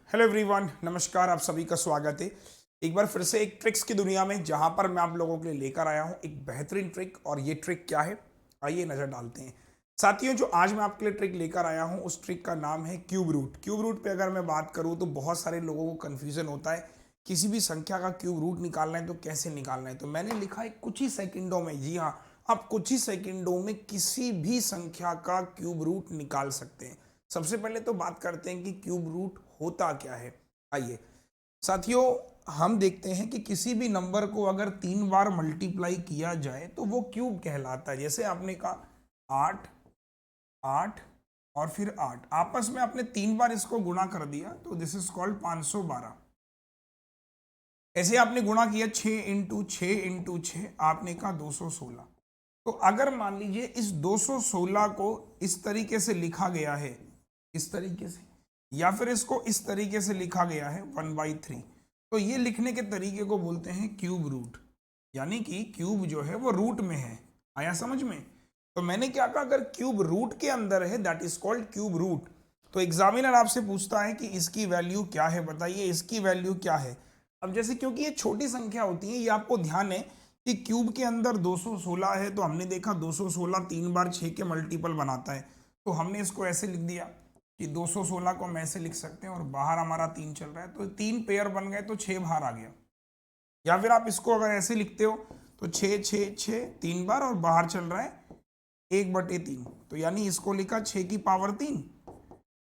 Hello everyone, नमस्कार। आप सभी का स्वागत है एक बार फिर से एक ट्रिक्स की दुनिया में, जहां पर मैं आप लोगों के लिए लेकर आया हूं एक बेहतरीन ट्रिक। और ये ट्रिक क्या है, आइए नजर डालते हैं। साथियों, जो आज मैं आपके लिए ट्रिक लेकर आया हूं उस ट्रिक का नाम है क्यूब रूट। क्यूब रूट पे अगर मैं बात करूं तो बहुत सारे लोगों को कन्फ्यूजन होता है, किसी भी संख्या का क्यूब रूट निकालना है तो कैसे निकालना है। तो मैंने लिखा है कुछ ही सेकेंडों में, जी हाँ, आप कुछ ही सेकेंडों में किसी भी संख्या का क्यूब रूट निकाल सकते हैं। सबसे पहले तो बात करते हैं कि क्यूब रूट होता क्या है। आइए साथियों, हम देखते हैं कि किसी भी नंबर को अगर 3 बार मल्टीप्लाई किया जाए तो वो क्यूब कहलाता है। जैसे आपने कहा 8, 8 और फिर 8, आपस में आपने 3 बार इसको गुणा कर दिया तो दिस इज कॉल्ड 512। ऐसे आपने गुणा किया 6 इंटू 6 आपने कहा 216। तो अगर मान लीजिए इस 216 को इस तरीके से लिखा गया है, इस तरीके से, या फिर इसको इस तरीके से लिखा गया है 1/3, तो ये लिखने के तरीके को बोलते हैं क्यूब रूट। यानी कि क्यूब जो है वो रूट में है। आया समझ में? तो मैंने क्या कहा, अगर क्यूब रूट के अंदर है that is called cube root. तो एग्जामिनर आपसे पूछता है कि इसकी वैल्यू क्या है, बताइए इसकी वैल्यू क्या है। अब जैसे क्योंकि ये छोटी संख्या होती है, ये आपको ध्यान है कि क्यूब के अंदर 216 है, तो हमने देखा 216 3 बार 6 के मल्टीपल बनाता है। तो हमने इसको ऐसे लिख दिया कि 216 को हम ऐसे लिख सकते हैं, और बाहर हमारा 3 चल रहा है तो 3 पेयर बन गए तो 6 बाहर आ गया। या फिर आप इसको अगर ऐसे लिखते हो तो 6 6 6 3 बार और बाहर चल रहा है 1/3, तो यानी इसको लिखा 6 की पावर 3।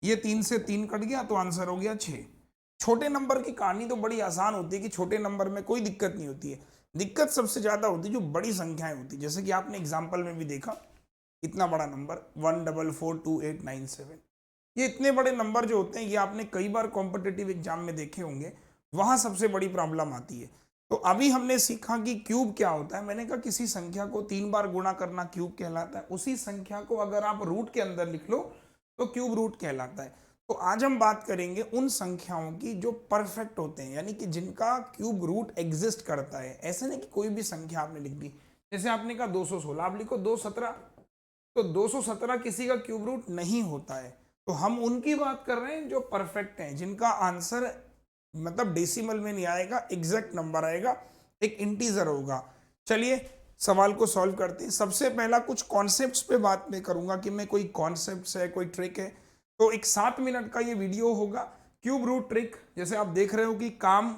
ये 3 से 3 कट गया तो आंसर हो गया 6। छोटे नंबर की कहानी तो बड़ी आसान होती है कि छोटे नंबर में कोई दिक्कत नहीं होती है। दिक्कत सबसे ज्यादा होती है जो बड़ी संख्याएं होती है, जैसे कि आपने एग्जाम्पल में भी देखा इतना बड़ा नंबर 1442897। ये इतने बड़े नंबर जो होते हैं ये आपने कई बार कॉम्पिटिटिव एग्जाम में देखे होंगे, वहां सबसे बड़ी प्रॉब्लम आती है। तो अभी हमने सीखा कि क्यूब क्या होता है। मैंने कहा किसी संख्या को 3 बार गुणा करना क्यूब कहलाता है, उसी संख्या को अगर आप रूट के अंदर लिख लो तो क्यूब रूट कहलाता है। तो आज हम बात करेंगे उन संख्याओं की जो परफेक्ट होते हैं, यानी कि जिनका क्यूब रूट एग्जिस्ट करता है। ऐसे नहीं कि कोई भी संख्या आपने लिख दी, जैसे आपने कहा 216, आप लिखो 217, तो 217 किसी का क्यूब रूट नहीं होता है। तो हम उनकी बात कर रहे हैं जो परफेक्ट हैं, जिनका आंसर मतलब डेसिमल में नहीं आएगा, एग्जैक्ट नंबर आएगा, एक इंटीजर होगा। चलिए सवाल को सॉल्व करते हैं। सबसे पहला कुछ कॉन्सेप्ट्स पे बात मैं करूंगा कि मैं कोई कॉन्सेप्ट्स है, कोई ट्रिक है। तो एक 7 मिनट का ये वीडियो होगा क्यूब रूट ट्रिक। जैसे आप देख रहे हो कि काम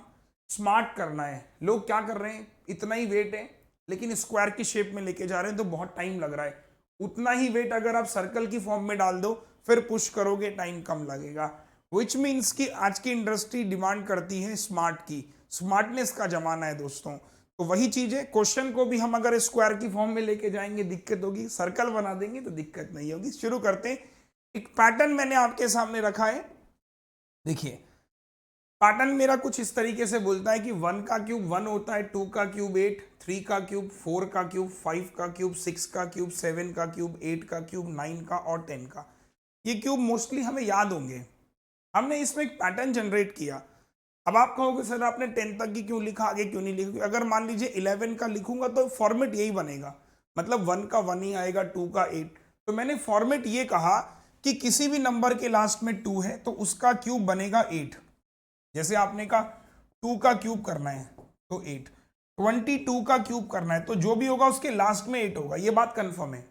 स्मार्ट करना है, लोग क्या कर रहे हैं, इतना ही वेट है लेकिन स्क्वायर की शेप में लेके जा रहे हैं तो बहुत टाइम लग रहा है। उतना ही वेट अगर आप सर्कल की फॉर्म में डाल दो फिर पुश करोगे टाइम कम लगेगा। विच मीन्स कि आज की इंडस्ट्री डिमांड करती है स्मार्ट की, स्मार्टनेस का जमाना है दोस्तों। तो वही चीज है, क्वेश्चन को भी हम अगर स्क्वायर की फॉर्म में लेके जाएंगे दिक्कत होगी, सर्कल बना देंगे तो दिक्कत नहीं होगी। शुरू करते हैं। एक पैटर्न मैंने आपके सामने रखा है, देखिए पैटर्न मेरा कुछ इस तरीके से बोलता है कि 1 का क्यूब 1 होता है, 2 का क्यूब 8, 3 का क्यूब 4 का क्यूब 5 का क्यूब 6 का क्यूब 7 का क्यूब 8 का क्यूब 9 का और 10 का। ये क्यूब मोस्टली हमें याद होंगे। हमने इसमें एक पैटर्न जनरेट किया। अब आप कहोगे सर आपने 10 तक की क्यों लिखा, आगे क्यों नहीं लिखा? अगर मान लीजिए 11 का लिखूंगा तो फॉर्मेट यही बनेगा, मतलब 1 का 1 ही आएगा, 2 का 8। तो मैंने फॉर्मेट ये कहा कि किसी भी नंबर के लास्ट में 2 है तो उसका क्यूब बनेगा 8। जैसे आपने कहा 2 का क्यूब करना है तो 8, 22 का क्यूब करना है तो जो भी होगा उसके लास्ट में 8 होगा। ये बात कंफर्म है।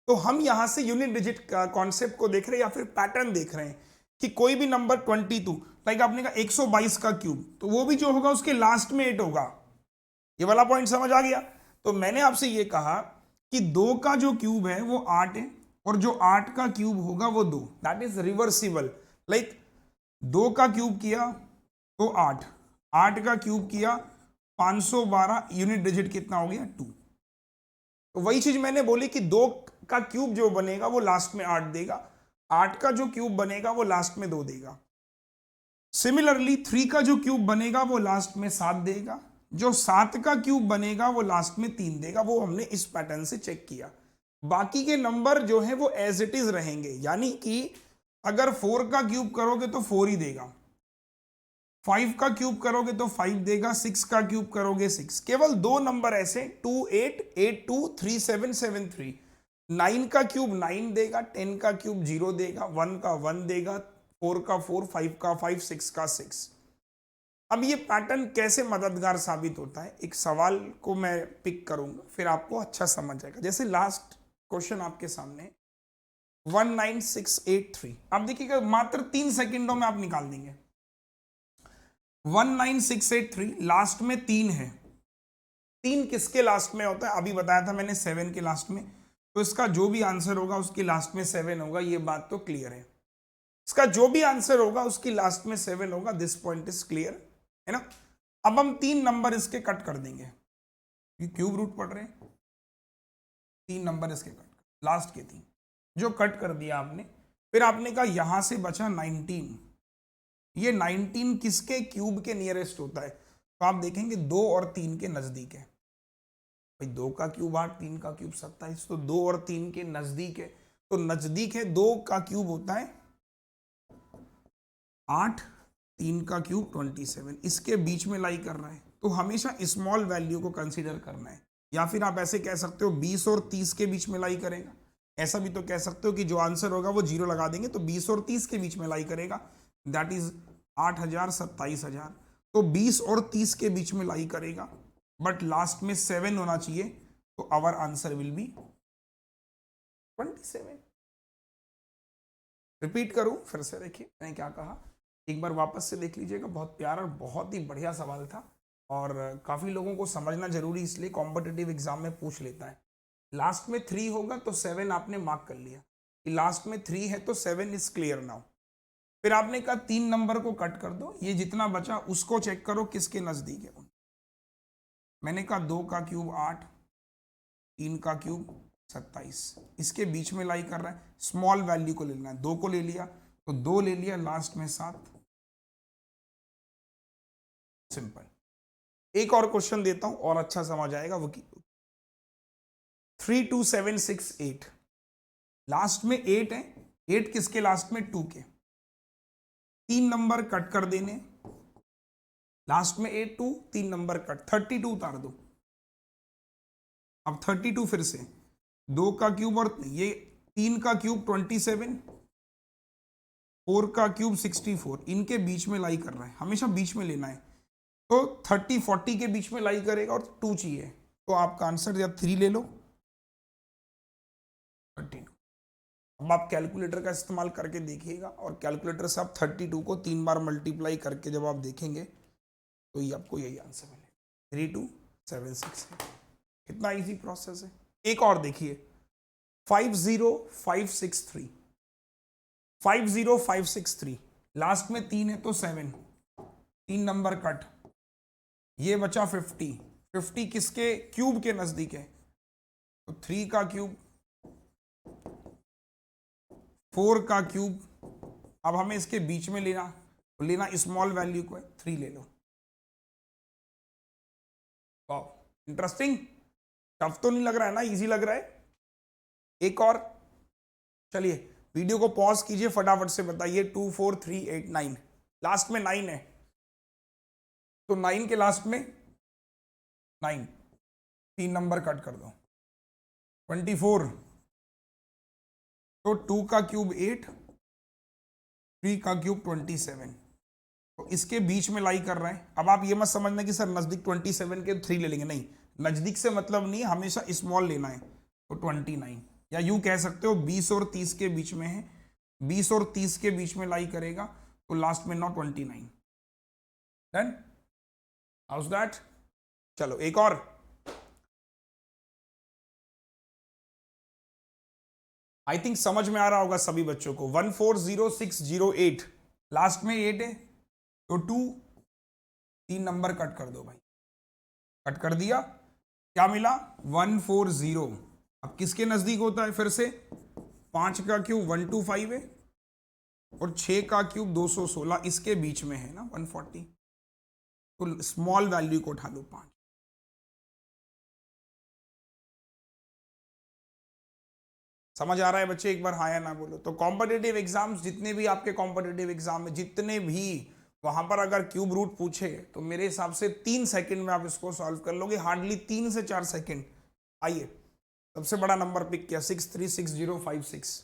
तो हम यहां से यूनिट डिजिट का कॉन्सेप्ट को देख रहे हैं या फिर पैटर्न देख रहे हैं कि कोई भी नंबर 22, लाइक आपने कहा 122 का क्यूब, तो वो भी जो होगा उसके लास्ट में 8 होगा। ये वाला पॉइंट समझ आ गया? तो मैंने आपसे ये कहा कि 2 का जो क्यूब है वो 8 है, और जो 8 का क्यूब होगा वो 2, दैट इज रिवर्सिबल। लाइक 2 का क्यूब किया तो 8, 8 का क्यूब किया 512, यूनिट डिजिट कितना हो गया 2। तो वही चीज मैंने बोली कि 2 का क्यूब जो बनेगा वो लास्ट में 8 देगा, 8 का जो क्यूब बनेगा वो लास्ट में 2 देगा। सिमिलरली 3 का जो क्यूब बनेगा वो लास्ट में 7 देगा, जो 7 का क्यूब बनेगा वो लास्ट में 3 देगा। वो हमने इस पैटर्न से चेक किया। बाकी के नंबर जो है वो एज इट इज रहेंगे, यानी कि अगर 4 का क्यूब करोगे तो 4 ही देगा, 5 का क्यूब करोगे तो 5 देगा, 6 का क्यूब करोगे 6। केवल 2 नंबर ऐसे 2 8 8 2 3 7 7 3। 9 का क्यूब 9 देगा, 10 का क्यूब 0 देगा, 1 का 1 देगा, 4 का 4, 5 का 5, 6 का 6। अब ये पैटर्न कैसे मददगार साबित होता है, एक सवाल को मैं पिक करूंगा, फिर आपको अच्छा समझ आएगा। जैसे लास्ट क्वेश्चन आपके सामने 19683, आप देखिएगा मात्र 3 सेकंडों में आप निकाल देंगे। 19683 लास्ट में 3 है। 3 किसके लास्ट में होता है, अभी बताया था मैंने 7 के लास्ट में, तो इसका जो भी आंसर होगा उसके लास्ट में 7 होगा, ये बात तो क्लियर है। इसका जो भी आंसर होगा उसकी लास्ट में 7 होगा, दिस पॉइंट इज क्लियर, है ना। अब हम 3 नंबर इसके कट कर देंगे, ये क्यूब रूट पढ़ रहे हैं, 3 नंबर इसके कट, लास्ट के 3 जो कट कर दिया आपने, फिर आपने कहा यहां से बचा 19, ये 19 किसके क्यूब के नियरेस्ट होता है, तो आप देखेंगे 2 और 3 के नजदीक है। भाई 2 का क्यूब 8, 3 का क्यूब 27, तो 2 और 3 के नजदीक है, तो नजदीक है, 2 का क्यूब होता है 8, 3 का क्यूब 27, इसके बीच में लाई कर रहा है, तो हमेशा स्मॉल वैल्यू को कंसीडर करना है। या फिर आप ऐसे कह सकते हो 20 और 30 के बीच में लाई करेगा, ऐसा भी तो कह सकते हो कि जो आंसर होगा वो 0 लगा देंगे, तो 20 और 30 के बीच में लाई करेगा, दैट इज 8000, 27000, तो 20 और 30 के बीच में लाई करेगा, बट लास्ट में 7 होना चाहिए, तो our answer will be 27। Repeat करूं फिर से, देखिए मैंने क्या कहा, एक बार वापस से देख लीजिएगा, बहुत प्यारा और बहुत ही बढ़िया सवाल था, और काफी लोगों को समझना जरूरी, इसलिए कॉम्पिटिटिव एग्जाम में पूछ लेता है। लास्ट में 3 होगा तो 7 आपने मार्क कर लिया कि लास्ट में 3 है, तो 7 इज क्लियर नाउ। फिर आपने कहा 3 नंबर को कट कर दो, ये जितना बचा उसको चेक करो किसके नजदीक है। मैंने कहा 2 का क्यूब 8, 3 का क्यूब 27, इसके बीच में लाई कर रहा है, स्मॉल वैल्यू को लेना है, 2 को ले लिया, तो 2 ले लिया, लास्ट में 7, सिंपल। एक और क्वेश्चन देता हूं और अच्छा समझ आएगा, वो 32768, लास्ट में 8 है, 8 किसके लास्ट में, 2 के, 3 नंबर कट कर देने, लास्ट में 8, 2, 3 नंबर कट, 32 उतार दो। अब 32 फिर से 2 का क्यूब और ये 3 का क्यूब 27, 4 का क्यूब 64, इनके बीच में लाई कर रहा है, हमेशा बीच में लेना है, तो 30, 40 के बीच में लाई करेगा और 2 चाहिए, तो आपका आंसर या 3 ले लो, 32। अब आप कैलकुलेटर का इस्तेमाल करके देखिएगा, और कैलकुलेटर से आप 32 को 3 बार मल्टीप्लाई करके जब आप देखेंगे तो ये आपको यही आंसर मिलेगा, 3276 है। कितना इजी प्रोसेस है। एक और देखिए 50563, 50563 लास्ट में 3 है तो 7, 3 नंबर कट, ये बचा 50, 50 किसके क्यूब के नजदीक है, तो 3 का क्यूब, 4 का क्यूब, अब हमें इसके बीच में लेना स्मॉल वैल्यू को है, 3 ले लो। इंटरेस्टिंग, टफ तो नहीं लग रहा है ना, इजी लग रहा है। एक और, चलिए वीडियो को पॉज कीजिए, फटाफट से बताइए 24389, लास्ट में 9 है, तो 9 के लास्ट में 9, 3 नंबर कट कर दो, 24, तो 2 का क्यूब 8, 3 का क्यूब 27, तो इसके बीच में लाई कर रहा है। अब आप ये मत समझना कि सर नजदीक 27 के 3 ले लेंगे, नहीं, नजदीक से मतलब नहीं, हमेशा स्मॉल लेना है, तो 29, या यूं कह सकते हो 20 और 30 के बीच में है, 20 और 30 के बीच में लाई करेगा, तो लास्ट में 29, डन, हाउस दैट। चलो एक और, आई थिंक समझ में आ रहा होगा सभी बच्चों को, 140608, लास्ट में 8 है, तो 2, 3 नंबर कट कर दो भाई, कट कर दिया, क्या मिला 140। अब किसके नजदीक होता है, फिर से 5 का क्यूब 125 है, और 6 का क्यूब 216, इसके बीच में है ना 140, तो स्मॉल वैल्यू को उठा लो 5। समझ आ रहा है बच्चे, एक बार हाँ या ना बोलो। तो कॉम्पिटिटिव एग्जाम्स, जितने भी आपके कॉम्पिटिटिव एग्जाम में, जितने भी वहां पर अगर क्यूब रूट पूछे, तो मेरे हिसाब से 3 सेकंड में आप इसको सॉल्व कर लोगे, हार्डली 3 से 4 सेकंड। आइए, सबसे बड़ा नंबर पिक किया 636056,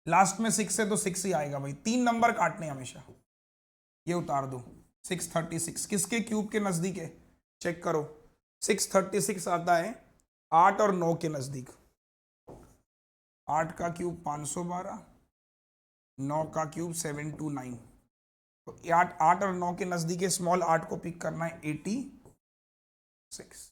लास्ट में 6 है तो 6 ही आएगा भाई, 3 नंबर काटने हमेशा। ये उतार दो, 636 किसके क्यूब के नजदीक है, चेक करो। 636 आता है 8 और 9 के नजदीक। 8 का क्यूब 512, 9 का क्यूब 729। तो 8 और 9 के नजदीक है, स्मॉल 8 को पिक करना है 86।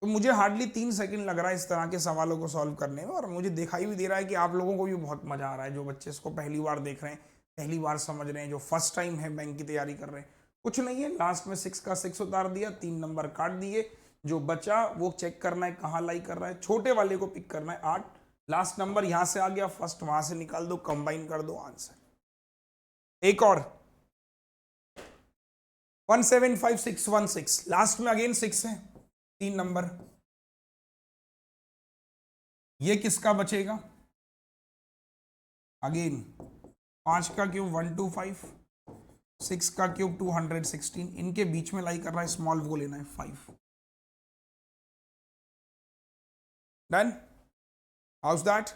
तो मुझे हार्डली 3 सेकंड लग रहा है इस तरह के सवालों को सॉल्व करने में, और मुझे दिखाई भी दे रहा है कि आप लोगों को भी बहुत मजा आ रहा है, जो बच्चे इसको पहली बार देख रहे हैं, पहली बार समझ रहे हैं, जो फर्स्ट टाइम है बैंक की तैयारी कर रहे हैं। कुछ नहीं है, लास्ट में 6 का 6 उतार दिया, 3 नंबर काट दिए, जो बचा वो चेक करना है कहाँ लाई कर रहा है, छोटे वाले को पिक करना है 8, लास्ट नंबर यहां से आ गया, फर्स्ट वहां से निकाल दो, कंबाइन कर दो, आंसर। एक और 175616, लास्ट में अगेन 6 है, 3 नंबर। ये किसका बचेगा, अगेन 5 का क्यूब 125, 6 का क्यूब 216, इनके बीच में लाई कर रहा है, स्मॉल वो लेना है 5। Done, house that.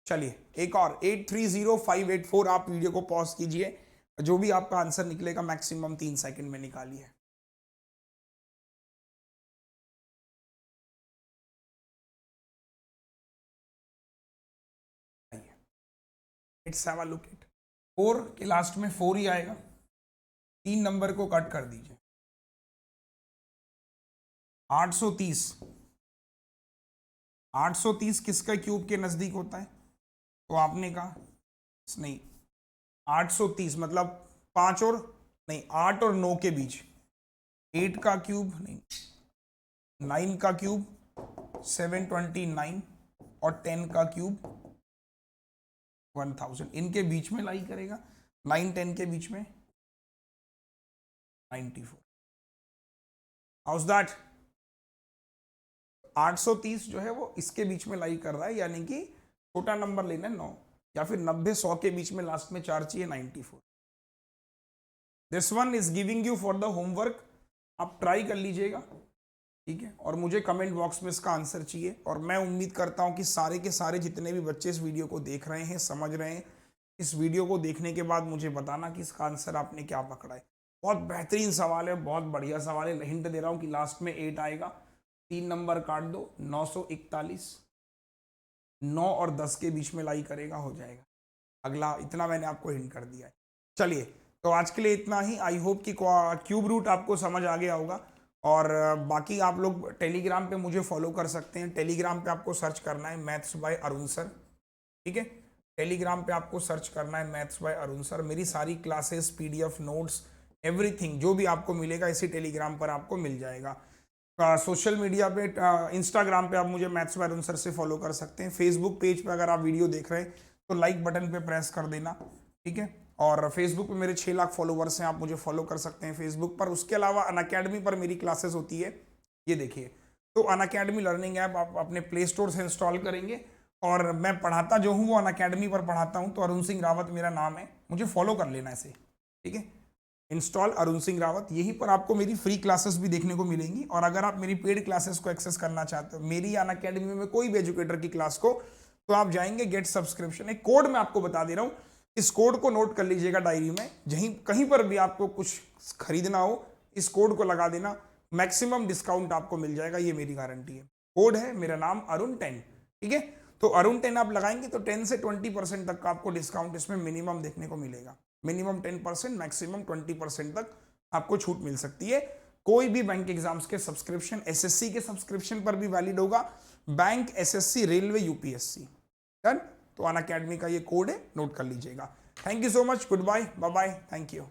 चलिए एक और 830584, आप वीडियो को पॉज कीजिए, जो भी आपका आंसर निकलेगा मैक्सिमम 3 सेकंड में निकालिए। It's have a look it. 4 के लास्ट में 4 ही आएगा, 3 नंबर को कट कर दीजिए। 830, 830 किसका क्यूब के नजदीक होता है, तो आपने कहा नहीं, 830 मतलब 5 और नहीं 8 और 9 के बीच, 8 का क्यूब नहीं, 9 का क्यूब 729 और 10 का क्यूब 1000, इनके बीच में लाई करेगा, 9-10 के बीच में 94। House that. 830 जो है वो इसके बीच में लाई कर रहा है, यानी कि छोटा नंबर लेना है 9, या फिर 90-100 के बीच में लास्ट में 4 चाहिए, 94। This one is giving you for the homework, आप ट्राई कर लीजिएगा, ठीक है, और मुझे कमेंट बॉक्स में इसका आंसर चाहिए। और मैं उम्मीद करता हूं कि सारे के सारे जितने भी बच्चे इस वीडियो को देख रहे हैं, समझ रहे हैं, इस वीडियो को देखने के बाद मुझे बताना कि इसका आंसर आपने क्या पकड़ा है। बहुत बेहतरीन सवाल है, बहुत बढ़िया सवाल है। हिंट दे रहा हूं कि लास्ट में 8 आएगा, 3 नंबर काट दो, 941, 9 और 10 के बीच में लाई करेगा, हो जाएगा। अगला इतना मैंने आपको हिंट कर दिया है। चलिए, तो आज के लिए इतना ही। आई होप कि क्यूब रूट आपको समझ आ गया होगा, और बाकी आप लोग टेलीग्राम पे मुझे फॉलो कर सकते हैं। टेलीग्राम पे आपको सर्च करना है मैथ्स बाय अरुण सर, ठीक है, टेलीग्राम पे आपको सर्च करना है मैथ्स बाय अरुण सर। मेरी सारी क्लासेस, पीडीएफ, नोट्स, एवरीथिंग जो भी आपको मिलेगा इसी टेलीग्राम पर आपको मिल जाएगा। सोशल मीडिया पे, इंस्टाग्राम पे आप मुझे मैथ्स बाय अरुण सर से फॉलो कर सकते हैं। फेसबुक पेज पे अगर आप वीडियो देख रहे हैं तो लाइक बटन पे प्रेस कर देना, ठीक है। और फेसबुक पे मेरे 6 लाख फॉलोवर्स हैं, आप मुझे फॉलो कर सकते हैं फेसबुक पर। उसके अलावा अनअकैडमी पर मेरी क्लासेस होती है, ये देखिए। तो अनअकैडमी लर्निंग ऐप आप अपने प्ले स्टोर से इंस्टॉल करेंगे, और मैं पढ़ाता जो हूँ वो अनअकैडमी पर पढ़ाता हूँ। तो अरुण सिंह रावत मेरा नाम है, मुझे फॉलो कर लेना ऐसे, ठीक है। इंस्टॉल अरुण सिंह रावत, यहीं पर आपको मेरी फ्री क्लासेस भी देखने को मिलेंगी। और अगर आप मेरी पेड क्लासेस को एक्सेस करना चाहते हो, मेरी अनअकैडमी में कोई भी एजुकेटर की क्लास को, तो आप जाएंगे गेट सब्सक्रिप्शन, एक कोड मैं आपको बता दे रहा हूँ, इस कोड को नोट कर लीजिएगा डायरी में। कहीं पर भी आपको कुछ खरीदना हो, इस कोड को लगा देना, मैक्सिमम डिस्काउंट आपको मिल जाएगा, ये मेरी गारंटी है। कोड है मेरा नाम अरुण 10, ठीक है। तो अरुण 10 आप लगाएंगे तो 10 से 20% तक का आपको डिस्काउंट इसमें मिनिमम देखने को मिलेगा। मिनिमम 10%, मैक्सिमम 20% तक आपको छूट मिल सकती है। कोई भी बैंक एग्जाम्स के सब्सक्रिप्शन, एसएससी के सब्सक्रिप्शन पर भी वैलिड होगा, bank, SSC, railway, UPSC. Done. तो अनअकैडमी का ये कोड है, नोट कर लीजिएगा। Thank you so much, good bye, bye bye, thank you.